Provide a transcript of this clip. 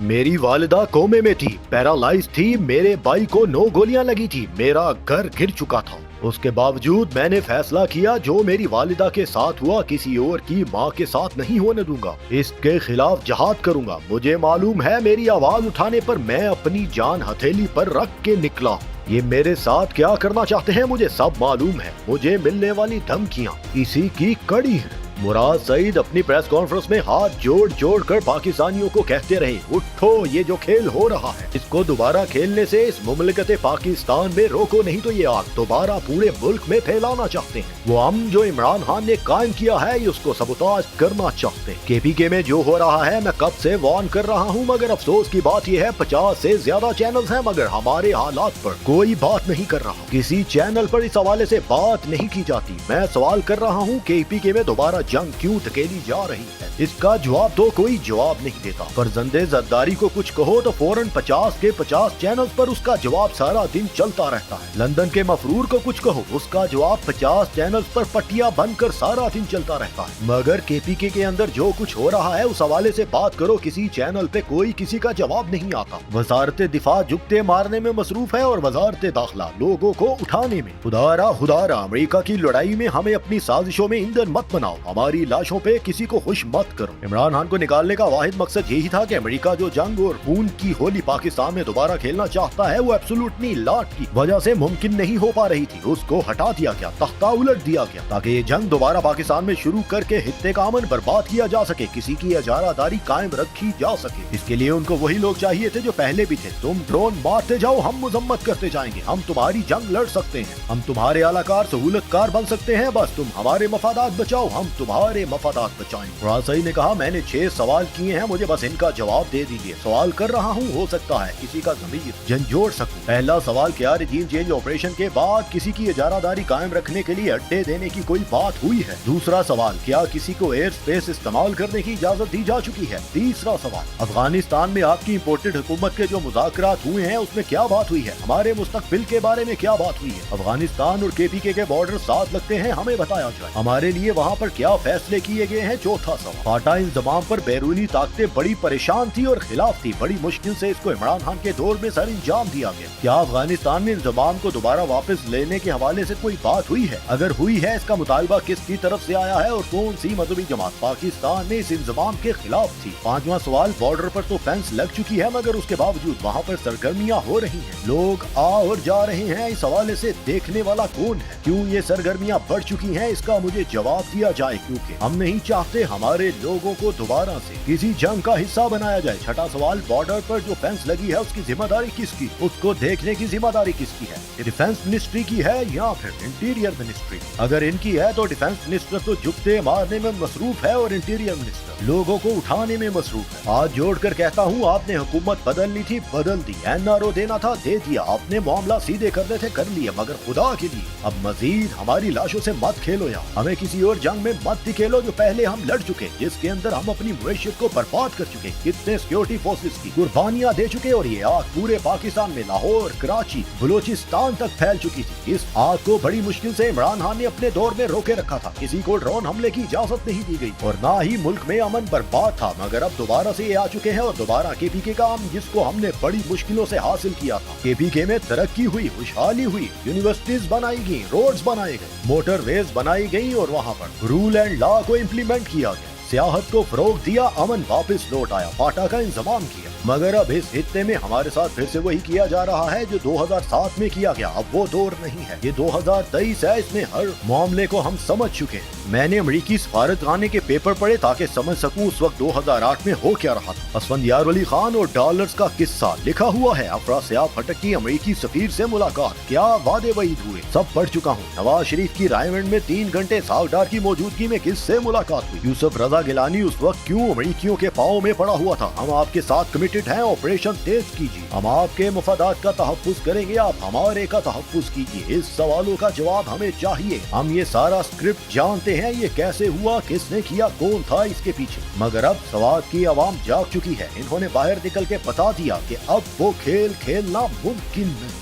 میری والدہ کومے میں تھی، پیرالائز تھی، میرے بھائی کو 9 گولیاں لگی تھی، میرا گھر گر چکا تھا۔ اس کے باوجود میں نے فیصلہ کیا جو میری والدہ کے ساتھ ہوا کسی اور کی ماں کے ساتھ نہیں ہونے دوں گا، اس کے خلاف جہاد کروں گا۔ مجھے معلوم ہے میری آواز اٹھانے پر میں اپنی جان ہتھیلی پر رکھ کے نکلا۔ یہ میرے ساتھ کیا کرنا چاہتے ہیں مجھے سب معلوم ہے، مجھے ملنے والی دھمکیاں اسی کی کڑی ہے۔ مراد سعید اپنی پریس کانفرنس میں ہاتھ جوڑ جوڑ کر پاکستانیوں کو کہتے رہے، اٹھو، یہ جو کھیل ہو رہا ہے اس کو دوبارہ کھیلنے سے اس مملکت پاکستان میں روکو، نہیں تو یہ آگ دوبارہ پورے ملک میں پھیلانا چاہتے ہیں۔ وہ امن جو عمران خان نے قائم کیا ہے اس کو سبوتاژ کرنا چاہتے ہیں۔ کے پی کے میں جو ہو رہا ہے میں کب سے وارن کر رہا ہوں، مگر افسوس کی بات یہ ہے 50 سے زیادہ چینلز ہیں مگر ہمارے حالات پر کوئی بات نہیں کر رہا، کسی چینل پر اس حوالے سے بات نہیں کی جاتی۔ میں سوال کر رہا ہوں کے پی کے میں دوبارہ جنگ کیوں دھکیلی جا رہی ہے، اس کا جواب تو کوئی جواب نہیں دیتا۔ فرزند زرداری کو کچھ کہو تو فوراً 50 کے 50 چینلز پر اس کا جواب سارا دن چلتا رہتا ہے۔ لندن کے مفرور کو کچھ کہو، اس کا جواب 50 چینلز پر پٹیاں بن کر سارا دن چلتا رہتا ہے۔ مگر کے پی کے اندر جو کچھ ہو رہا ہے اس حوالے سے بات کرو، کسی چینل پہ کوئی کسی کا جواب نہیں آتا۔ وزارت دفاع جگتے مارنے میں مصروف ہے اور وزارت داخلہ لوگوں کو اٹھانے میں۔ خدارا امریکہ کی لڑائی میں ہمیں اپنی سازشوں میں ایندھن مت بناؤ، ہماری لاشوں پہ کسی کو خوش مت کرو۔ عمران خان کو نکالنے کا واحد مقصد یہی تھا کہ امریکہ جو جنگ اور خون کی ہولی پاکستان میں دوبارہ کھیلنا چاہتا ہے وہ ایبسولوٹلی لاٹ کی وجہ سے ممکن نہیں ہو پا رہی تھی، اس کو ہٹا دیا گیا، تختہ الٹ دیا گیا تاکہ یہ جنگ دوبارہ پاکستان میں شروع کر کے خطے کا امن برباد کیا جا سکے، کسی کی اجارہ داری قائم رکھی جا سکے۔ اس کے لیے ان کو وہی لوگ چاہیے تھے جو پہلے بھی تھے۔ تم ڈرون مارتے جاؤ، ہم مذمت کرتے جائیں گے، ہم تمہاری جنگ لڑ سکتے ہیں، ہم تمہارے اعلی کار سہولت کار بن سکتے ہیں، بس تم ہمارے مفادات بچاؤ، ہم تمہارے مفادات بچائیں۔ مراد سعید نے کہا، میں نے 6 سوال کیے ہیں، مجھے بس ان کا جواب دے دیجیے۔ سوال کر رہا ہوں، ہو سکتا ہے کسی کا ضمیر جھنجھوڑ سکوں۔ پہلا سوال، کیا رجیم چینج آپریشن کے بعد کسی کی اجارہ داری قائم رکھنے کے لیے اڈے دینے کی کوئی بات ہوئی ہے؟ دوسرا سوال، کیا کسی کو ایئر اسپیس استعمال کرنے کی اجازت دی جا چکی ہے؟ تیسرا سوال، افغانستان میں آپ کی امپورٹڈ حکومت کے جو مذاکرات ہوئے ہیں اس میں کیا بات ہوئی ہے؟ ہمارے مستقبل کے بارے میں کیا بات ہوئی ہے؟ افغانستان اور کے پی کے بارڈر ساتھ لگتے ہیں، ہمیں بتایا جائے، ہمارے لیے وہاں پر کیا فیصلے کیے گئے ہیں؟ چوتھا سوال، فاٹا انضمام پر بیرونی طاقتیں بڑی پریشان تھی اور خلاف تھی، بڑی مشکل سے اس کو عمران خان کے دور میں سر انجام دیا گیا، کیا افغانستان میں انضمام کو دوبارہ واپس لینے کے حوالے سے کوئی بات ہوئی ہے؟ اگر ہوئی ہے، اس کا مطالبہ کس کی طرف سے آیا ہے اور کون سی مذہبی جماعت پاکستان میں اس انضمام کے خلاف تھی؟ پانچواں سوال، بارڈر پر تو فینس لگ چکی ہے مگر اس کے باوجود وہاں پر سرگرمیاں ہو رہی ہیں، لوگ آ اور جا رہے ہیں، اس حوالے سے دیکھنے والا کون ہے؟ کیوں یہ سرگرمیاں بڑھ چکی ہیں؟ اس کا مجھے جواب دیا جائے، کیونکہ ہم نہیں چاہتے ہمارے لوگوں کو دوبارہ سے کسی جنگ کا حصہ بنایا جائے۔ چھٹا سوال، بارڈر پر جو فینس لگی ہے اس کی ذمہ داری کس کی؟ اس کو دیکھنے کی ذمہ داری کس کی ہے؟ ڈیفنس منسٹری کی ہے یا پھر انٹیریئر منسٹری؟ اگر ان کی ہے تو ڈیفنس منسٹر تو جگتے مارنے میں مصروف ہے اور انٹیریئر منسٹر لوگوں کو اٹھانے میں مصروف ہے۔ ہاتھ جوڑ کر کہتا ہوں، آپ نے حکومت بدلنی تھی، بدل دی، این آر او دینا تھا، دے دیا، آپ نے معاملہ سیدھے کرنے تھے، کر لیے، مگر خدا کے لیے اب مزید ہماری لاشوں سے مت کھیلو، یا ہمیں کسی اور جنگ میں مت دکھیلو جو پہلے ہم لڑ چکے، جس کے اندر ہم اپنی معیشت کو برباد کر چکے، کتنے سیکورٹی فورسز کی قربانیاں دے چکے، اور یہ آگ پورے پاکستان میں لاہور، کراچی، بلوچستان تک پھیل چکی تھی۔ اس آگ کو بڑی مشکل سے عمران خان نے اپنے دور میں روکے رکھا تھا، کسی کو ڈرون حملے کی اجازت نہیں دی گئی اور نہ ہی ملک میں امن برباد تھا، مگر اب دوبارہ سے یہ آ چکے ہیں اور دوبارہ کے پی کے کا جس کو ہم نے بڑی مشکلوں سے حاصل کیا تھا۔ کے پی کے میں ترقی ہوئی، خوشحالی ہوئی، یونیورسٹیز بنائی گئی، روڈز بنائے گئے، موٹر ویز بنائی گئی اور وہاں پر رول اینڈ لا کو امپلیمنٹ کیا گیا، سیاحت کو فروغ دیا، امن واپس لوٹ آیا، فاٹا کا انضمام کیا، مگر اب اس خطے میں ہمارے ساتھ پھر سے وہی کیا جا رہا ہے جو 2007 میں کیا گیا۔ اب وہ دور نہیں ہے، یہ 2023 ہے، اس میں ہر معاملے کو ہم سمجھ چکے ہیں۔ میں نے امریکی سفارتخانے کے پیپر پڑھے تاکہ سمجھ سکوں اس وقت 2008 میں ہو کیا رہا تھا۔ اسفندیار ولی خان اور ڈالرز کا قصہ لکھا ہوا ہے، افراسیاب پھٹک کی امریکی سفیر سے ملاقات، کیا وعدے وعید ہوئے، سب پڑھ چکا ہوں۔ نواز شریف کی رائے منڈ میں 3 گھنٹے ساگڈار کی موجودگی میں کس سے ملاقات ہوئی؟ یوسف رضا گیلانی اس وقت کیوں امریکیوں کے پاؤں میں پڑا ہوا تھا؟ ہم آپ کے ساتھ کمیٹڈ ہیں، آپریشن تیز کیجیے، ہم آپ کے مفادات کا تحفظ کریں گے، آپ ہمارے کا تحفظ کیجیے۔ اس سوالوں کا جواب ہمیں چاہیے، ہم یہ سارا اسکرپٹ جانتے ہیں، یہ کیسے ہوا، کس نے کیا، کون تھا اس کے پیچھے، مگر اب سوات کی عوام جاگ چکی ہے، انہوں نے باہر نکل کے بتا دیا کہ اب وہ کھیل کھیلنا ممکن نہیں۔